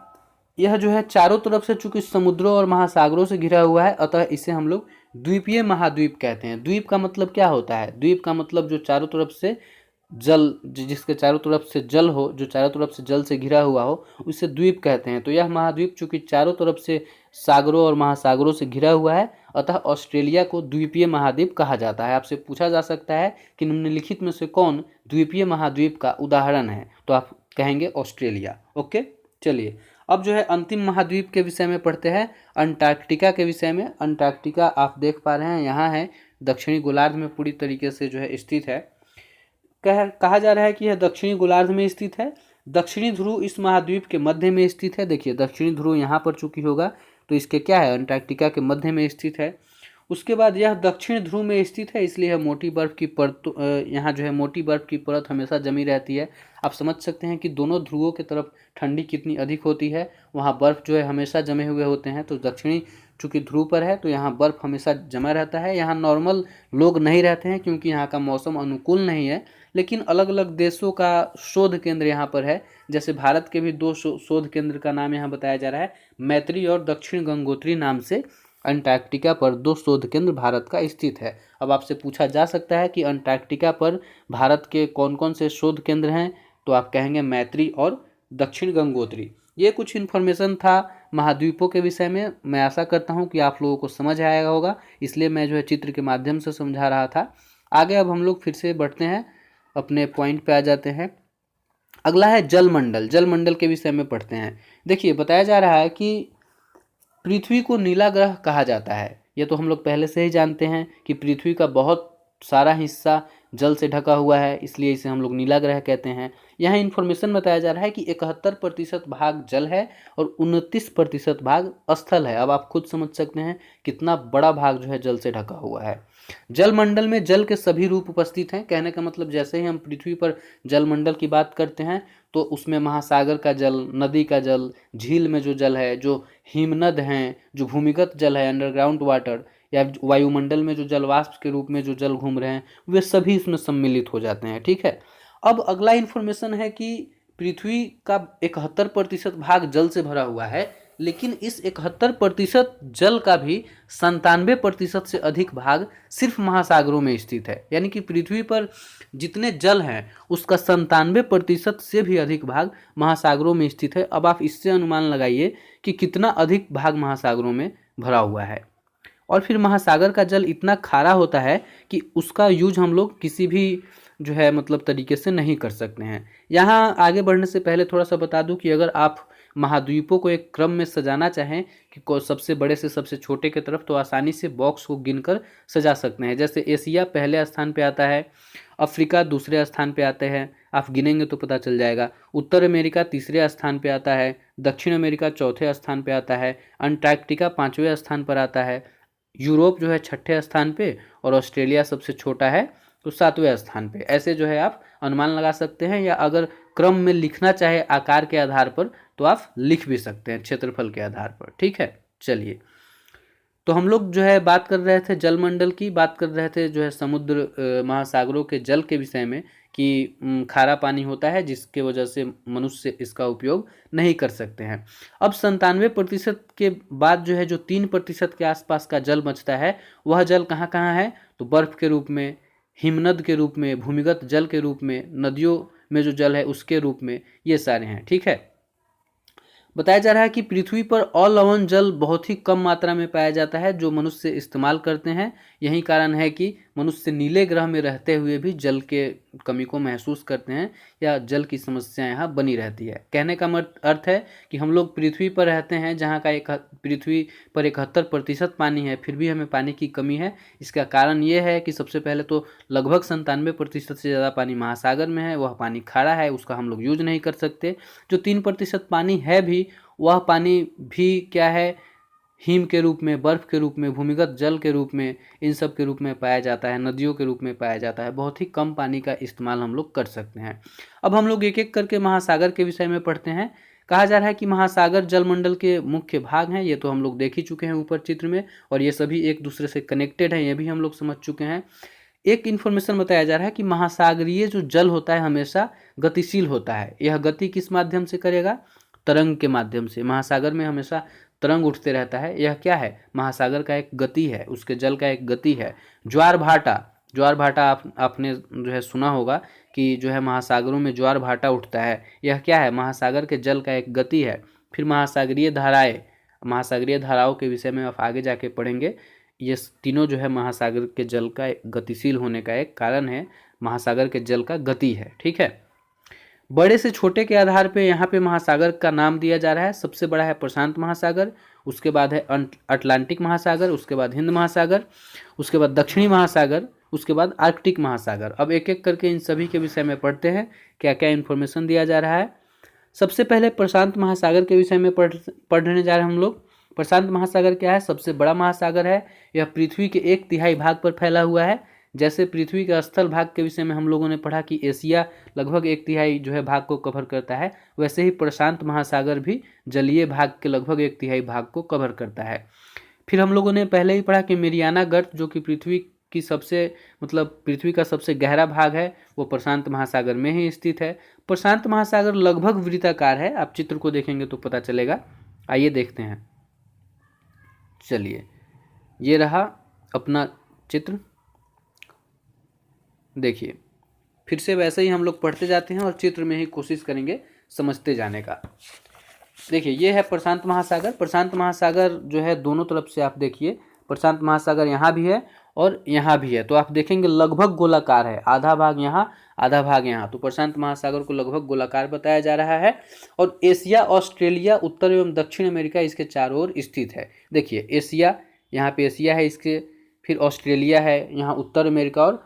यह जो है चारों तरफ से चूंकि समुद्रों और महासागरों से घिरा हुआ है, अतः इसे हम लोग द्वीपीय महाद्वीप कहते हैं। द्वीप का मतलब क्या होता है, द्वीप का मतलब जो चारों तरफ से जल, जिसके चारों तरफ से जल हो, जो चारों तरफ से जल से घिरा हुआ हो, उसे द्वीप कहते हैं। तो यह महाद्वीप चूंकि चारों तरफ से सागरों और महासागरों से घिरा हुआ है, अतः ऑस्ट्रेलिया को द्वीपीय महाद्वीप कहा जाता है। आपसे पूछा जा सकता है कि निम्नलिखित में से कौन द्वीपीय महाद्वीप का उदाहरण है, तो आप कहेंगे ऑस्ट्रेलिया। ओके, चलिए अब जो है अंतिम महाद्वीप के विषय में पढ़ते हैं, अंटार्कटिका के विषय में। अंटार्कटिका आप देख पा रहे हैं यहाँ है, दक्षिणी गोलार्ध में पूरी तरीके से जो है स्थित है। कहा जा रहा है कि यह दक्षिणी गोलार्ध में स्थित है। दक्षिणी ध्रुव इस महाद्वीप के मध्य में स्थित है। देखिए दक्षिणी ध्रुव यहाँ पर चूंकि होगा तो इसके क्या है, अंटार्कटिका के मध्य में स्थित है। उसके बाद यह दक्षिण ध्रुव में स्थित है, इसलिए यह मोटी बर्फ की परत, यहाँ जो है मोटी बर्फ की परत हमेशा जमी रहती है। आप समझ सकते हैं कि दोनों ध्रुवों की तरफ ठंडी कितनी अधिक होती है, वहाँ बर्फ जो है हमेशा जमे हुए होते हैं। तो दक्षिणी चूंकि ध्रुव पर है तो यहाँ बर्फ हमेशा जमा रहता है। यहाँ नॉर्मल लोग नहीं रहते हैं क्योंकि यहाँ का मौसम अनुकूल नहीं है, लेकिन अलग अलग देशों का शोध केंद्र यहाँ पर है। जैसे भारत के भी 2 शोध केंद्र का नाम यहाँ बताया जा रहा है, मैत्री और दक्षिण गंगोत्री नाम से अंटार्कटिका पर 2 शोध केंद्र भारत का स्थित है। अब आपसे पूछा जा सकता है कि अंटार्कटिका पर भारत के कौन कौन से शोध केंद्र हैं, तो आप कहेंगे मैत्री और दक्षिण गंगोत्री। ये कुछ इन्फॉर्मेशन था महाद्वीपों के विषय में। मैं आशा करता हूँ कि आप लोगों को समझ आएगा होगा, इसलिए मैं जो है चित्र के माध्यम से समझा रहा था। आगे अब हम लोग फिर से बढ़ते हैं, अपने पॉइंट पे आ जाते हैं। अगला है जलमंडल। जलमंडल के विषय में पढ़ते हैं। देखिए बताया जा रहा है कि पृथ्वी को नीला ग्रह कहा जाता है। ये तो हम लोग पहले से ही जानते हैं कि पृथ्वी का बहुत सारा हिस्सा जल से ढका हुआ है, इसलिए इसे हम लोग नीला ग्रह कहते हैं। यहाँ इन्फॉर्मेशन बताया जा रहा है कि 71% भाग जल है और 29% भाग स्थल है। अब आप खुद समझ सकते हैं कितना बड़ा भाग जो है जल से ढका हुआ है। जलमंडल में जल के सभी रूप उपस्थित हैं। कहने का मतलब जैसे ही हम पृथ्वी पर जलमंडल की बात करते हैं तो उसमें महासागर का जल, नदी का जल, झील में जो जल है, जो हिमनद हैं, जो भूमिगत जल है, अंडरग्राउंड वाटर, या वायुमंडल में जो जलवाष्प के रूप में जो जल घूम रहे हैं, वे सभी इसमें सम्मिलित हो जाते हैं। ठीक है, अब अगला इन्फॉर्मेशन है कि पृथ्वी का 71% भाग जल से भरा हुआ है, लेकिन इस 71% जल का भी 97% से अधिक भाग सिर्फ महासागरों में स्थित है। यानी कि पृथ्वी पर जितने जल हैं उसका 97% से भी अधिक भाग महासागरों में स्थित है। अब आप इससे अनुमान लगाइए कि कितना अधिक भाग महासागरों में भरा हुआ है। और फिर महासागर का जल इतना खारा होता है कि उसका यूज हम लोग किसी भी जो है मतलब तरीके से नहीं कर सकते हैं। यहाँ आगे बढ़ने से पहले थोड़ा सा बता दूं कि अगर आप महाद्वीपों को एक क्रम में सजाना चाहें कि सबसे बड़े से सबसे छोटे की तरफ, तो आसानी से बॉक्स को गिनकर सजा सकते हैं। जैसे एशिया पहले स्थान पे आता है, अफ्रीका दूसरे स्थान पे आते हैं, आप गिनेंगे तो पता चल जाएगा। उत्तर अमेरिका तीसरे स्थान पे आता है, दक्षिण अमेरिका चौथे स्थान पे आता है, अंटार्कटिका 5वें स्थान पर आता है, यूरोप जो है 6ठे स्थान पे, और ऑस्ट्रेलिया सबसे छोटा है तो 7वें स्थान पे। ऐसे जो है आप अनुमान लगा सकते हैं, या अगर क्रम में लिखना चाहे आकार के आधार पर तो आप लिख भी सकते हैं क्षेत्रफल के आधार पर। ठीक है, चलिए तो हम लोग जो है बात कर रहे थे जलमंडल की, बात कर रहे थे जो है समुद्र महासागरों के जल के विषय में कि खारा पानी होता है जिसके वजह से मनुष्य इसका उपयोग नहीं कर सकते हैं। अब 97% के बाद जो है जो 3% के आसपास का जल बचता है, वह जल कहाँ कहाँ है, तो बर्फ के रूप में, हिमनद के रूप में, भूमिगत जल के रूप में, नदियों में जो जल है उसके रूप में, ये सारे हैं। ठीक है, बताया जा रहा है कि पृथ्वी पर अलवण जल बहुत ही कम मात्रा में पाया जाता है जो मनुष्य इस्तेमाल करते हैं। यही कारण है कि मनुष्य नीले ग्रह में रहते हुए भी जल के कमी को महसूस करते हैं या जल की समस्या यहाँ बनी रहती है। कहने का अर्थ है कि हम लोग पृथ्वी पर रहते हैं जहाँ का पृथ्वी पर 71% पानी है, फिर भी हमें पानी की कमी है। इसका कारण ये है कि सबसे पहले तो लगभग 97% से ज़्यादा पानी महासागर में है, वह पानी खारा है, उसका हम लोग यूज नहीं कर सकते। जो 3% पानी है भी, वह पानी भी क्या है, हिम के रूप में, बर्फ़ के रूप में, भूमिगत जल के रूप में, इन सब के रूप में पाया जाता है, नदियों के रूप में पाया जाता है। बहुत ही कम पानी का इस्तेमाल हम लोग कर सकते हैं। अब हम लोग एक एक करके महासागर के विषय में पढ़ते हैं। कहा जा रहा है कि महासागर जलमंडल के मुख्य भाग हैं। ये तो हम लोग देख ही चुके हैं ऊपर चित्र में, और ये सभी एक दूसरे से कनेक्टेड हैं, ये भी हम लोग समझ चुके हैं। एक इन्फॉर्मेशन बताया जा रहा है कि महासागरीय जो जल होता है हमेशा गतिशील होता है। यह गति किस माध्यम से करेगा? तरंग के माध्यम से। महासागर में हमेशा तरंग उठते रहता है। यह क्या है? महासागर का एक गति है, उसके जल का एक गति है। ज्वार भाटा आपने जो है सुना होगा कि जो है महासागरों में ज्वार भाटा उठता है। यह क्या है? महासागर के जल का एक गति है। फिर महासागरीय धाराओं के विषय में आप आगे जाके पढ़ेंगे। ये तीनों जो है महासागर के जल का गतिशील होने का एक कारण है। महासागर के जल का गति है, ठीक है। बड़े से छोटे के आधार पे यहाँ पे महासागर का नाम दिया जा रहा है। सबसे बड़ा है प्रशांत महासागर, उसके बाद है अटलांटिक महासागर, उसके बाद हिंद महासागर, उसके बाद दक्षिणी महासागर, उसके बाद आर्कटिक महासागर। अब एक एक करके इन सभी के विषय में पढ़ते हैं, क्या क्या इन्फॉर्मेशन दिया जा रहा है। सबसे पहले प्रशांत महासागर के विषय में पढ़ने जा रहे हैं हम लोग। प्रशांत महासागर क्या है? सबसे बड़ा महासागर है। यह पृथ्वी के 1/3 भाग पर फैला हुआ है। जैसे पृथ्वी के स्थल भाग के विषय में हम लोगों ने पढ़ा कि एशिया लगभग 1/3 जो है भाग को कवर करता है, वैसे ही प्रशांत महासागर भी जलीय भाग के लगभग 1/3 भाग को कवर करता है। फिर हम लोगों ने पहले ही पढ़ा कि मेरियाना गर्त, जो कि पृथ्वी का सबसे गहरा भाग है, वो प्रशांत महासागर में ही स्थित है। प्रशांत महासागर लगभग वृत्ताकार है, आप चित्र को देखेंगे तो पता चलेगा। आइए देखते हैं। चलिए, ये रहा अपना चित्र, देखिए। फिर से वैसे ही हम लोग पढ़ते जाते हैं और चित्र में ही कोशिश करेंगे समझते जाने का। देखिए, ये है प्रशांत महासागर। प्रशांत महासागर जो है दोनों तरफ से आप देखिए, प्रशांत महासागर यहाँ भी है और यहाँ भी है, तो आप देखेंगे लगभग गोलाकार है, आधा भाग यहाँ, आधा भाग यहाँ। तो प्रशांत महासागर को लगभग गोलाकार बताया जा रहा है। और एशिया, ऑस्ट्रेलिया, उत्तर एवं दक्षिण अमेरिका इसके चारों ओर स्थित है। देखिए, एशिया, यहाँ पे एशिया है इसके, फिर ऑस्ट्रेलिया है, यहाँ उत्तर अमेरिका और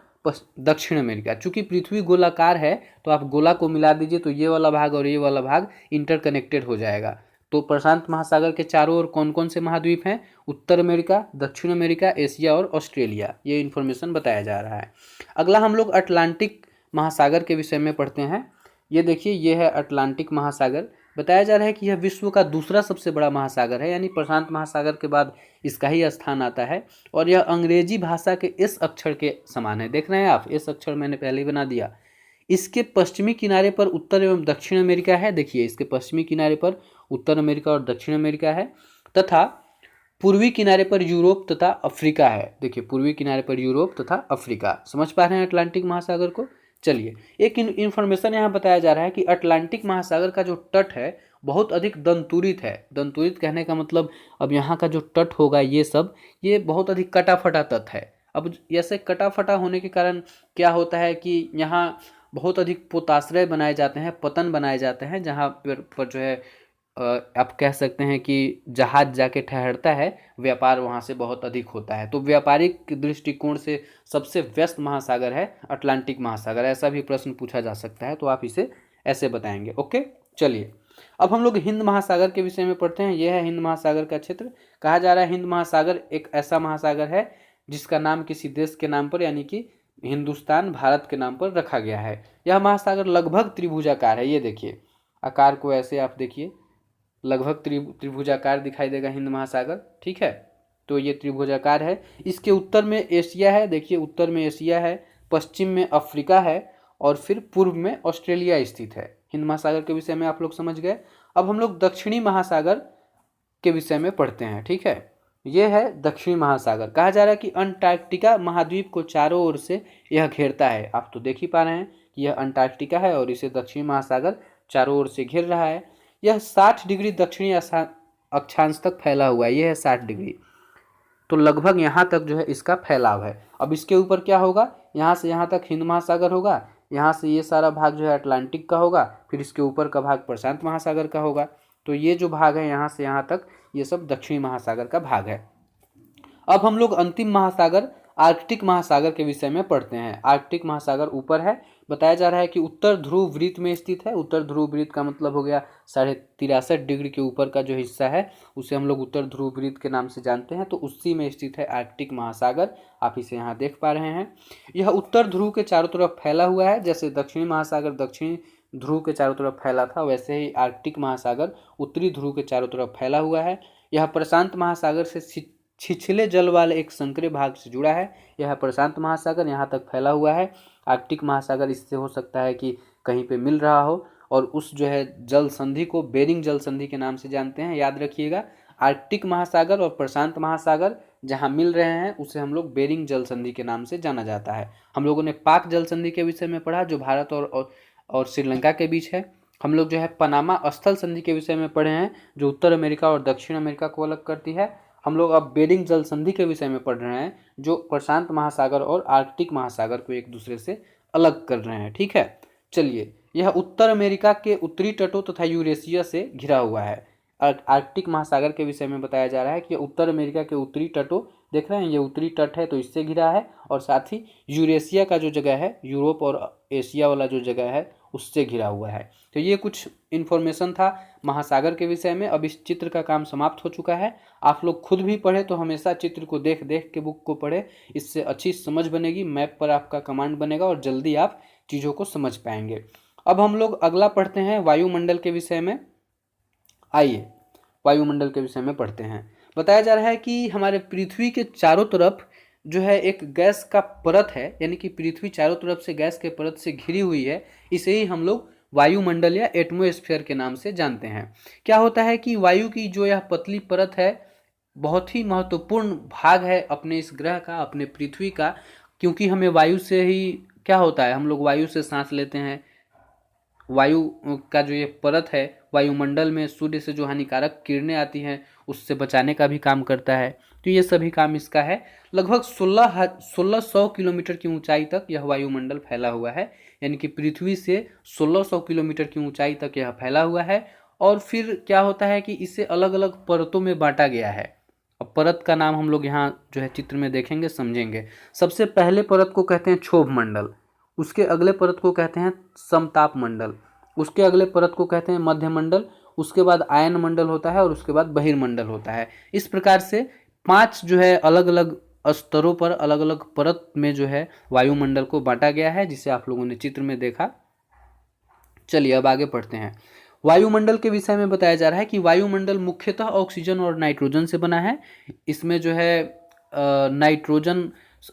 दक्षिण अमेरिका। चूंकि पृथ्वी गोलाकार है तो आप गोला को मिला दीजिए तो ये वाला भाग और ये वाला भाग इंटरकनेक्टेड हो जाएगा। तो प्रशांत महासागर के चारों ओर कौन कौन से महाद्वीप हैं? उत्तर अमेरिका, दक्षिण अमेरिका, एशिया और ऑस्ट्रेलिया। ये इन्फॉर्मेशन बताया जा रहा है। अगला हम लोग अटलांटिक महासागर के विषय में पढ़ते हैं। ये देखिए, ये है अटलांटिक महासागर। बताया जा रहा है कि यह विश्व का दूसरा सबसे बड़ा महासागर है, यानी प्रशांत महासागर के बाद इसका ही स्थान आता है। और यह अंग्रेजी भाषा के एस अक्षर के समान है। देख रहे हैं आप, एस अक्षर मैंने पहले ही बना दिया। इसके पश्चिमी किनारे पर उत्तर एवं दक्षिण अमेरिका है। देखिए, इसके पश्चिमी किनारे पर उत्तर अमेरिका और दक्षिण अमेरिका है, तथा पूर्वी किनारे पर यूरोप तथा अफ्रीका है। देखिए, पूर्वी किनारे पर यूरोप तथा अफ्रीका। समझ पा रहे हैं अटलांटिक महासागर को? चलिए, एक इन्फॉर्मेशन यहाँ बताया जा रहा है कि अटलांटिक महासागर का जो तट है बहुत अधिक दंतुरित है। दंतुरित कहने का मतलब, अब यहाँ का जो तट होगा ये बहुत अधिक कटा फटा तट है। अब ऐसे कटा फटा होने के कारण क्या होता है कि यहाँ बहुत अधिक पोताश्रय बनाए जाते हैं, पतन बनाए जाते हैं, जहाँ पर जो है आप कह सकते हैं कि जहाज जाके ठहरता है, व्यापार वहाँ से बहुत अधिक होता है। तो व्यापारिक दृष्टिकोण से सबसे व्यस्त महासागर है अटलांटिक महासागर। ऐसा भी प्रश्न पूछा जा सकता है, तो आप इसे ऐसे बताएंगे। ओके, चलिए अब हम लोग हिंद महासागर के विषय में पढ़ते हैं। यह है हिंद महासागर का क्षेत्र। कहा जा रहा है हिंद महासागर एक ऐसा महासागर है जिसका नाम किसी देश के नाम पर, यानी कि हिंदुस्तान, भारत के नाम पर रखा गया है। यह महासागर लगभग त्रिभुजाकार है। ये देखिए, आकार को ऐसे आप देखिए, लगभग त्रिभुजाकार दिखाई देगा हिंद महासागर, ठीक है। तो ये त्रिभुजाकार है। इसके उत्तर में एशिया है, देखिए उत्तर में एशिया है, पश्चिम में अफ्रीका है और फिर पूर्व में ऑस्ट्रेलिया स्थित है। हिंद महासागर के विषय में आप लोग समझ गए। अब हम लोग दक्षिणी महासागर के विषय में पढ़ते हैं, ठीक है। ये है दक्षिणी महासागर। कहा जा रहा है कि अंटार्कटिका महाद्वीप को चारों ओर से यह घेरता है। आप तो देख ही पा रहे हैं कि यह अंटार्कटिका है और इसे दक्षिणी महासागर चारों ओर से घेर रहा है। यह 60 डिग्री दक्षिणी अक्षांश तक फैला हुआ है। यह है 60 डिग्री, तो लगभग यहाँ तक जो है इसका फैलाव है। अब इसके ऊपर क्या होगा? यहाँ से यहाँ तक हिंद महासागर होगा, यहाँ से ये सारा भाग जो है अटलांटिक का होगा, फिर इसके ऊपर का भाग प्रशांत महासागर का होगा। तो ये जो भाग है यहाँ से यहाँ तक, ये सब दक्षिणी महासागर का भाग है। अब हम लोग अंतिम महासागर आर्कटिक महासागर के विषय में पढ़ते हैं। आर्कटिक महासागर ऊपर है, बताया जा रहा है कि उत्तर ध्रुव वृत्त में स्थित है। उत्तर ध्रुव वृत्त का मतलब हो गया 63.5 डिग्री के ऊपर का जो हिस्सा है उसे हम लोग उत्तर ध्रुव वृत्त के नाम से जानते हैं। तो उसी में स्थित है आर्कटिक महासागर, आप इसे यहाँ देख पा रहे हैं। यह उत्तर ध्रुव के चारों तरफ फैला हुआ है। जैसे दक्षिणी महासागर दक्षिणी ध्रुव के चारों तरफ फैला था, वैसे ही आर्कटिक महासागर उत्तरी ध्रुव के चारों तरफ फैला हुआ है। यह प्रशांत महासागर से छिछले जल वाले एक संकरे भाग से जुड़ा है। यह प्रशांत महासागर यहाँ तक फैला हुआ है। आर्कटिक महासागर इससे हो सकता है कि कहीं पे मिल रहा हो, और उस जो है जल संधि को बेरिंग जल संधि के नाम से जानते हैं, याद रखिएगा। आर्कटिक महासागर और प्रशांत महासागर जहाँ मिल रहे हैं उसे हम लोग बेरिंग जल संधि के नाम से जाना जाता है। हम लोगों ने पाक जल संधि के विषय में पढ़ा, जो भारत और श्रीलंका के बीच है। हम लोग जो है पनामा स्थल संधि के विषय में पढ़े हैं, जो उत्तर अमेरिका और दक्षिण अमेरिका को अलग करती है। हम लोग अब बेरिंग जल संधि के विषय में पढ़ रहे हैं, जो प्रशांत महासागर और आर्कटिक महासागर को एक दूसरे से अलग कर रहे हैं। ठीक है, चलिए। यह उत्तर अमेरिका के उत्तरी तटों तथा यूरेशिया से घिरा हुआ है। आर्कटिक महासागर के विषय में बताया जा रहा है कि उत्तर अमेरिका के उत्तरी तटों, देख रहे हैं ये उत्तरी तट है तो इससे घिरा है, और साथ ही यूरेशिया का जो जगह है, यूरोप और एशिया वाला जो जगह है, उससे घिरा हुआ है। तो ये कुछ इन्फॉर्मेशन था महासागर के विषय में। अब इस चित्र का काम समाप्त हो चुका है। आप लोग खुद भी पढ़े तो हमेशा चित्र को देख देख के बुक को पढ़े, इससे अच्छी समझ बनेगी। मैप पर आपका कमांड बनेगा और जल्दी आप चीज़ों को समझ पाएंगे। अब हम लोग अगला पढ़ते हैं वायुमंडल के विषय में। आइए वायुमंडल के विषय में पढ़ते हैं। बताया जा रहा है कि हमारे पृथ्वी के चारों तरफ जो है एक गैस का परत है, यानी कि पृथ्वी चारों तरफ से गैस के परत से घिरी हुई है। इसे ही हम लोग वायुमंडल या एटमॉस्फेयर के नाम से जानते हैं। क्या होता है कि वायु की जो यह पतली परत है बहुत ही महत्वपूर्ण भाग है अपने इस ग्रह का, अपने पृथ्वी का, क्योंकि हमें वायु से ही क्या होता है, हम लोग वायु से सांस लेते हैं। वायु का जो ये परत है वायुमंडल में सूर्य से जो हानिकारक किरणें आती हैं उससे बचाने का भी काम करता है। तो ये सभी काम इसका है। लगभग 1600 किलोमीटर की ऊंचाई तक यह वायुमंडल फैला हुआ है, यानी कि पृथ्वी से 1600 किलोमीटर की ऊंचाई तक यह फैला हुआ है। और फिर क्या होता है कि इसे अलग अलग परतों में बांटा गया है। अब परत का नाम हम लोग यहाँ जो है चित्र में देखेंगे, समझेंगे। सबसे पहले परत को कहते हैं क्षोभ मंडल, उसके अगले परत को कहते हैं समताप मंडल, उसके अगले परत को कहते हैं मध्य मंडल, उसके बाद आयन मंडल होता है, और उसके बाद बहिर्मंडल होता है। इस प्रकार से 5 जो है अलग अलग स्तरों पर अलग अलग परत में जो है वायुमंडल को बांटा गया है, जिसे आप लोगों ने चित्र में देखा। चलिए अब आगे पढ़ते हैं। वायुमंडल के विषय में बताया जा रहा है कि वायुमंडल मुख्यतः ऑक्सीजन और नाइट्रोजन से बना है। इसमें जो है नाइट्रोजन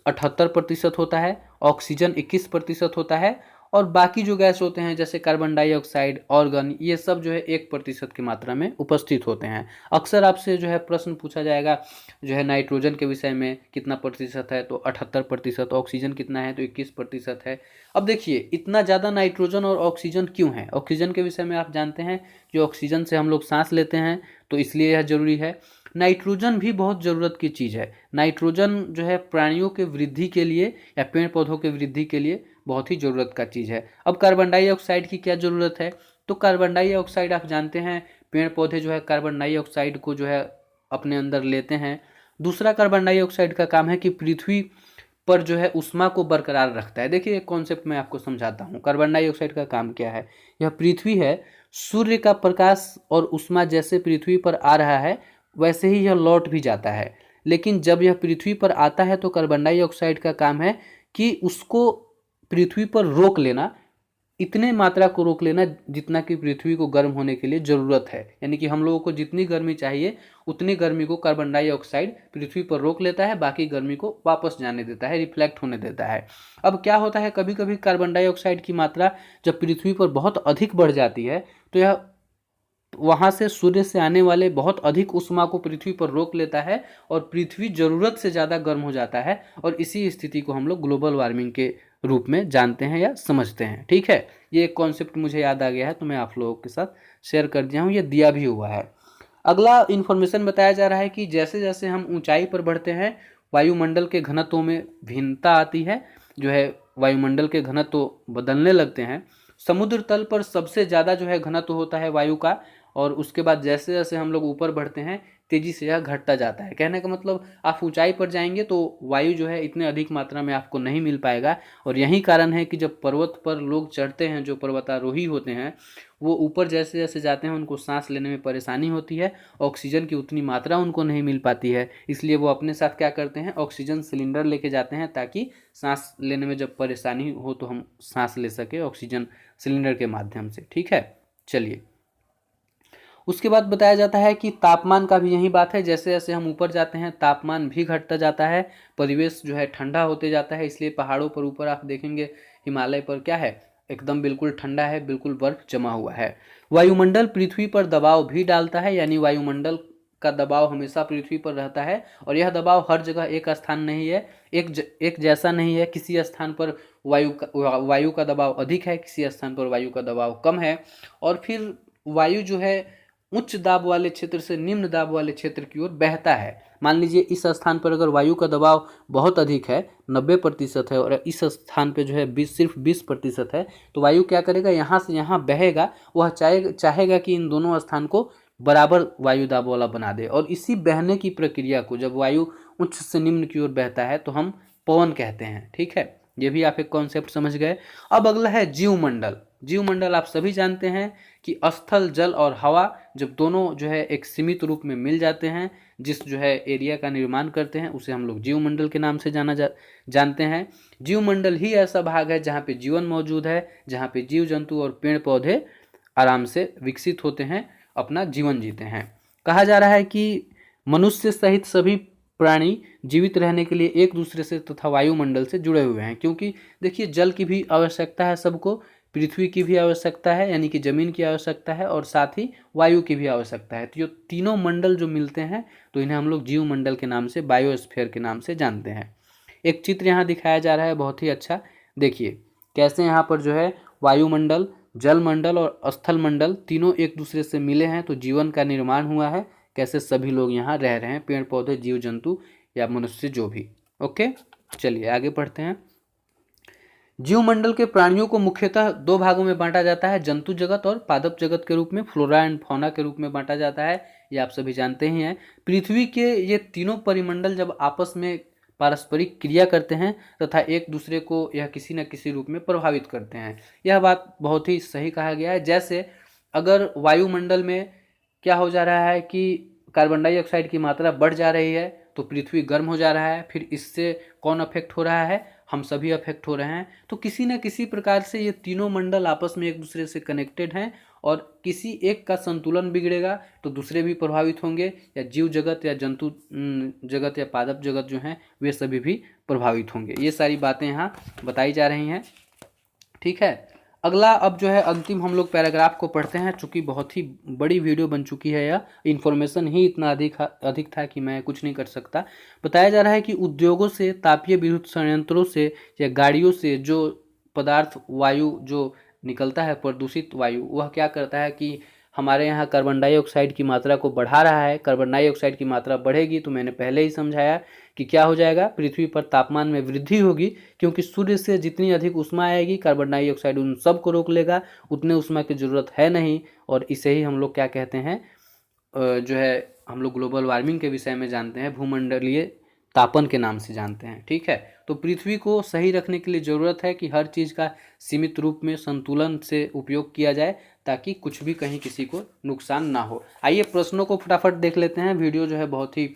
78% होता है, ऑक्सीजन 21% होता है, और बाकी जो गैस होते हैं जैसे कार्बन डाइऑक्साइड, ऑर्गन, ये सब जो है 1% की मात्रा में उपस्थित होते हैं। अक्सर आपसे जो है प्रश्न पूछा जाएगा जो है नाइट्रोजन के विषय में कितना प्रतिशत है, तो 78%, ऑक्सीजन कितना है तो 21% है। अब देखिए इतना ज़्यादा नाइट्रोजन और ऑक्सीजन क्यों है। ऑक्सीजन के विषय में आप जानते हैं कि ऑक्सीजन से हम लोग सांस लेते हैं, तो इसलिए यह जरूरी है। नाइट्रोजन भी बहुत ज़रूरत की चीज़ है। नाइट्रोजन जो है प्राणियों के वृद्धि के लिए या पेड़ पौधों के वृद्धि के लिए बहुत ही ज़रूरत का चीज़ है। अब कार्बन डाइऑक्साइड की क्या ज़रूरत है, तो कार्बन डाइऑक्साइड आप जानते हैं पेड़ पौधे जो है कार्बन डाइऑक्साइड को जो है अपने अंदर लेते हैं। दूसरा कार्बन डाइऑक्साइड का काम है कि पृथ्वी पर जो है उष्मा को बरकरार रखता है। देखिए एक कॉन्सेप्ट मैं आपको समझाता हूँ। कार्बन डाइऑक्साइड का काम क्या है, यह पृथ्वी है, सूर्य का प्रकाश और उष्मा जैसे पृथ्वी पर आ रहा है वैसे ही यह लौट भी जाता है। लेकिन जब यह पृथ्वी पर आता है तो कार्बन डाइऑक्साइड का काम है कि उसको पृथ्वी पर रोक लेना, इतने मात्रा को रोक लेना जितना कि पृथ्वी को गर्म होने के लिए ज़रूरत है। यानी कि हम लोगों को जितनी गर्मी चाहिए उतनी गर्मी को कार्बन डाइऑक्साइड पृथ्वी पर रोक लेता है, बाकी गर्मी को वापस जाने देता है, रिफ्लेक्ट होने देता है। अब क्या होता है, कभी कभी कार्बन डाइऑक्साइड की मात्रा जब पृथ्वी पर बहुत अधिक बढ़ जाती है तो यह वहाँ से सूर्य से आने वाले बहुत अधिक उष्मा को पृथ्वी पर रोक लेता है और पृथ्वी ज़रूरत से ज़्यादा गर्म हो जाता है, और इसी स्थिति को हम लोग ग्लोबल वार्मिंग के रूप में जानते हैं या समझते हैं। ठीक है, ये एक कॉन्सेप्ट मुझे याद आ गया है तो मैं आप लोगों के साथ शेयर कर दिया हूँ, ये दिया भी हुआ है। अगला इन्फॉर्मेशन बताया जा रहा है कि जैसे जैसे हम ऊंचाई पर बढ़ते हैं वायुमंडल के घनत्व में भिन्नता आती है। जो है वायुमंडल के घनत्व तो बदलने लगते हैं। समुद्र तल पर सबसे ज़्यादा जो है घनत्व होता है वायु का, और उसके बाद जैसे जैसे हम लोग ऊपर बढ़ते हैं तेजी से यह घटता जाता है। कहने का मतलब आप ऊंचाई पर जाएंगे तो वायु जो है इतने अधिक मात्रा में आपको नहीं मिल पाएगा। और यही कारण है कि जब पर्वत पर लोग चढ़ते हैं, जो पर्वतारोही होते हैं, वो ऊपर जैसे जैसे जाते हैं उनको सांस लेने में परेशानी होती है, ऑक्सीजन की उतनी मात्रा उनको नहीं मिल पाती है। इसलिए वो अपने साथ क्या करते हैं, ऑक्सीजन सिलेंडर लेके जाते हैं, ताकि सांस लेने में जब परेशानी हो तो हम सांस ले सके ऑक्सीजन सिलेंडर के माध्यम से। ठीक है, चलिए। उसके बाद बताया जाता है कि तापमान का भी यही बात है, जैसे जैसे हम ऊपर जाते हैं तापमान भी घटता जाता है, परिवेश जो है ठंडा होते जाता है। इसलिए पहाड़ों पर ऊपर आप देखेंगे हिमालय पर क्या है, एकदम बिल्कुल ठंडा है, बिल्कुल बर्फ जमा हुआ है। वायुमंडल पृथ्वी पर दबाव भी डालता है, यानी वायुमंडल का दबाव हमेशा पृथ्वी पर रहता है, और यह दबाव हर जगह एक स्थान नहीं है, एक जैसा नहीं है। किसी स्थान पर वायु का दबाव अधिक है, किसी स्थान पर वायु का दबाव कम है। और फिर वायु जो है उच्च दाब वाले क्षेत्र से निम्न दाब वाले क्षेत्र की ओर बहता है। मान लीजिए इस स्थान पर अगर वायु का दबाव बहुत अधिक है, 90% है, और इस स्थान पे जो है सिर्फ 20% है, तो वायु क्या करेगा, यहाँ से यहाँ बहेगा। वह चाहेगा कि इन दोनों स्थान को बराबर वायु दाब वाला बना दे। और इसी बहने की प्रक्रिया को, जब वायु उच्च से निम्न की ओर बहता है, तो हम पवन कहते हैं। ठीक है, ये भी आप एक कॉन्सेप्ट समझ गए। अब अगला है जीवमंडल। जीवमंडल आप सभी जानते हैं कि स्थल, जल और हवा जब दोनों जो है एक सीमित रूप में मिल जाते हैं, जिस जो है एरिया का निर्माण करते हैं, उसे हम लोग जीवमंडल के नाम से जानते हैं। जीवमंडल ही ऐसा भाग है जहाँ पे जीवन मौजूद है, जहाँ पे जीव जंतु और पेड़ पौधे आराम से विकसित होते हैं, अपना जीवन जीते हैं। कहा जा रहा है कि मनुष्य सहित सभी प्राणी जीवित रहने के लिए एक दूसरे से तथा वायुमंडल से जुड़े हुए हैं, क्योंकि देखिए जल की भी आवश्यकता है सबको, पृथ्वी की भी आवश्यकता है यानी कि जमीन की आवश्यकता है, और साथ ही वायु की भी आवश्यकता है। तो ये तीनों मंडल जो मिलते हैं तो इन्हें हम लोग जीव मंडल के नाम से, बायोस्फीयर के नाम से जानते हैं। एक चित्र यहाँ दिखाया जा रहा है बहुत ही अच्छा, देखिए कैसे यहाँ पर जो है वायुमंडल, जल मंडल और स्थल मंडल तीनों एक दूसरे से मिले हैं, तो जीवन का निर्माण हुआ है। कैसे सभी लोग यहाँ रह रहे हैं, पेड़ पौधे, जीव जंतु या मनुष्य जो भी। ओके, चलिए आगे पढ़ते हैं। जीवमंडल के प्राणियों को मुख्यतः दो भागों में बांटा जाता है, जंतु जगत और पादप जगत के रूप में, फ्लोरा एंड फौना के रूप में बांटा जाता है। ये आप सभी जानते ही हैं। पृथ्वी के ये तीनों परिमंडल जब आपस में पारस्परिक क्रिया करते हैं तथा एक दूसरे को यह किसी न किसी रूप में प्रभावित करते हैं। यह बात बहुत ही सही कहा गया है। जैसे अगर वायुमंडल में क्या हो जा रहा है कि कार्बन डाइऑक्साइड की मात्रा बढ़ जा रही है, तो पृथ्वी गर्म हो जा रहा है, फिर इससे कौन अफेक्ट हो रहा है, हम सभी अफेक्ट हो रहे हैं। तो किसी न किसी प्रकार से ये तीनों मंडल आपस में एक दूसरे से कनेक्टेड हैं, और किसी एक का संतुलन बिगड़ेगा तो दूसरे भी प्रभावित होंगे, या जीव जगत या जंतु जगत या पादप जगत जो हैं वे सभी भी प्रभावित होंगे। ये सारी बातें यहाँ बताई जा रही हैं। ठीक है, अगला अब जो है अंतिम हम लोग पैराग्राफ को पढ़ते हैं। चूँकि बहुत ही बड़ी वीडियो बन चुकी है, या इन्फॉर्मेशन ही इतना अधिक था कि मैं कुछ नहीं कर सकता। बताया जा रहा है कि उद्योगों से, तापीय विद्युत संयंत्रों से या गाड़ियों से जो पदार्थ, वायु जो निकलता है, प्रदूषित वायु, वह क्या करता है कि हमारे यहाँ कार्बन डाइऑक्साइड की मात्रा को बढ़ा रहा है। कार्बन डाइऑक्साइड की मात्रा बढ़ेगी तो मैंने पहले ही समझाया कि क्या हो जाएगा, पृथ्वी पर तापमान में वृद्धि होगी, क्योंकि सूर्य से जितनी अधिक ऊष्मा आएगी कार्बन डाइऑक्साइड उन सब को रोक लेगा, उतने ऊष्मा की ज़रूरत है नहीं। और इसे ही हम लोग क्या कहते हैं, जो है हम लोग ग्लोबल वार्मिंग के विषय में जानते हैं, भूमंडलीय तापन के नाम से जानते हैं। ठीक है, तो पृथ्वी को सही रखने के लिए ज़रूरत है कि हर चीज़ का सीमित रूप में संतुलन से उपयोग किया जाए, ताकि कुछ भी कहीं किसी को नुकसान ना हो। आइए प्रश्नों को फटाफट देख लेते हैं, वीडियो जो है बहुत ही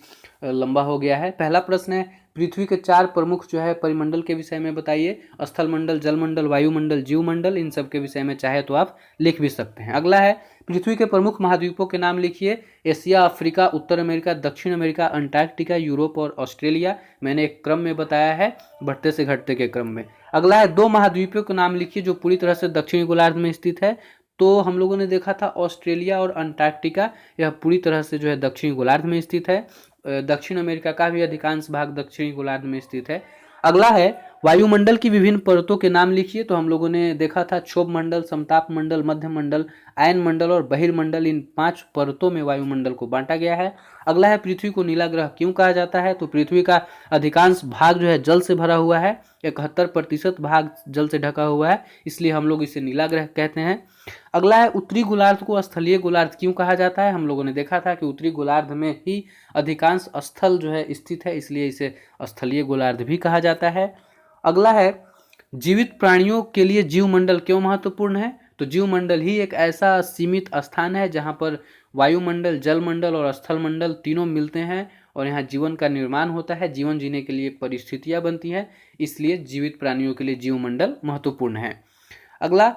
लंबा हो गया है। पहला प्रश्न है, पृथ्वी के 4 प्रमुख जो है परिमंडल के विषय में बताइए। स्थल मंडल, जलमंडल, वायुमंडल, जीवमंडल, इन सब के विषय में चाहे तो आप लिख भी सकते हैं। अगला है, पृथ्वी के प्रमुख महाद्वीपों के नाम लिखिए। एशिया, अफ्रीका, उत्तर अमेरिका, दक्षिण अमेरिका, अंटार्कटिका, यूरोप और ऑस्ट्रेलिया। मैंने एक क्रम में बताया है, बढ़ते से घटते के क्रम में। अगला है, 2 महाद्वीपों के नाम लिखिए जो पूरी तरह से दक्षिणी गोलार्ध में स्थित है। तो हम लोगों ने देखा था ऑस्ट्रेलिया और अंटार्कटिका, यह पूरी तरह से जो है दक्षिणी गोलार्ध में स्थित है। दक्षिण अमेरिका का भी अधिकांश भाग दक्षिणी गोलार्ध में स्थित है। अगला है, वायुमंडल की विभिन्न परतों के नाम लिखिए। तो हम लोगों ने देखा था क्षोभ मंडल, समताप मंडल, मध्य मंडल, आयन मंडल और बहिर्मंडल, इन 5 परतों में वायुमंडल को बांटा गया है। अगला है पृथ्वी को नीला ग्रह क्यों कहा जाता है। तो पृथ्वी का अधिकांश भाग जो है जल से भरा हुआ है, 71% भाग जल से ढका हुआ है, इसलिए हम लोग इसे नीला ग्रह कहते हैं। अगला है उत्तरी गोलार्ध को स्थलीय गोलार्ध क्यों कहा जाता है। हम लोगों ने देखा था कि उत्तरी गोलार्ध में ही अधिकांश स्थल जो है स्थित है, इसलिए इसे स्थलीय गोलार्ध भी कहा जाता है। अगला है जीवित प्राणियों के लिए जीवमंडल क्यों महत्वपूर्ण है। तो जीवमंडल ही एक ऐसा सीमित स्थान है जहां पर वायुमंडल, जलमंडल और स्थल मंडल तीनों मिलते हैं और यहाँ जीवन का निर्माण होता है, जीवन जीने के लिए परिस्थितियां बनती हैं, इसलिए जीवित प्राणियों के लिए जीवमंडल महत्वपूर्ण है। अगला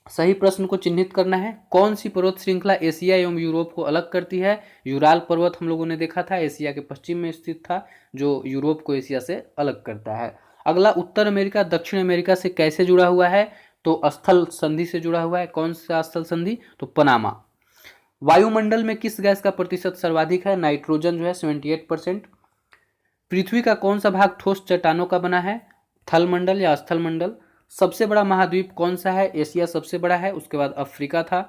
सही प्रश्न को चिन्हित करना है। कौन सी पर्वत श्रृंखला एशिया एवं यूरोप को अलग करती है। यूराल पर्वत हम लोगों ने देखा था एशिया के पश्चिम में स्थित था, जो यूरोप को एशिया से अलग करता है। अगला उत्तर अमेरिका दक्षिण अमेरिका से कैसे जुड़ा हुआ है। तो स्थल संधि से जुड़ा हुआ है। कौन सा स्थल संधि। तो पनामा। वायुमंडल में किस गैस का प्रतिशत सर्वाधिक है। नाइट्रोजन जो है 78%। पृथ्वी का कौन सा भाग ठोस चट्टानों का बना है। थल मंडल या स्थल मंडल। सबसे बड़ा महाद्वीप कौन सा है। एशिया सबसे बड़ा है, उसके बाद अफ्रीका था।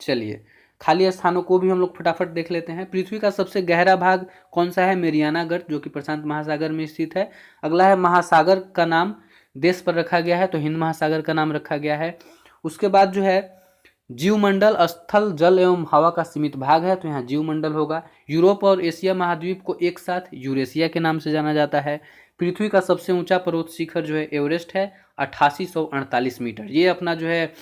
चलिए खाली स्थानों को भी हम लोग फटाफट देख लेते हैं। पृथ्वी का सबसे गहरा भाग कौन सा है। मेरियाना गर्त, जो कि प्रशांत महासागर में स्थित है। अगला है महासागर का नाम देश पर रखा गया है, तो हिंद महासागर का नाम रखा गया है। उसके बाद जो है जीवमंडल स्थल, जल एवं हवा का सीमित भाग है, तो यहाँ जीवमंडल होगा। यूरोप और एशिया महाद्वीप को एक साथ यूरेशिया के नाम से जाना जाता है। पृथ्वी का सबसे ऊंचा पर्वत शिखर जो है एवरेस्ट है, 8848 मीटर। ये अपना जो है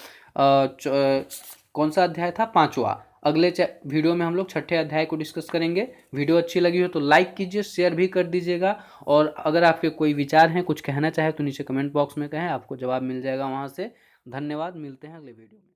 कौन सा अध्याय था, 5वां। अगले वीडियो में हम लोग 6ठे अध्याय को डिस्कस करेंगे। वीडियो अच्छी लगी हो तो लाइक कीजिए, शेयर भी कर दीजिएगा, और अगर आपके कोई विचार हैं, कुछ कहना चाहे तो नीचे कमेंट बॉक्स में कहें, आपको जवाब मिल जाएगा वहाँ से। धन्यवाद, मिलते हैं अगले वीडियो में।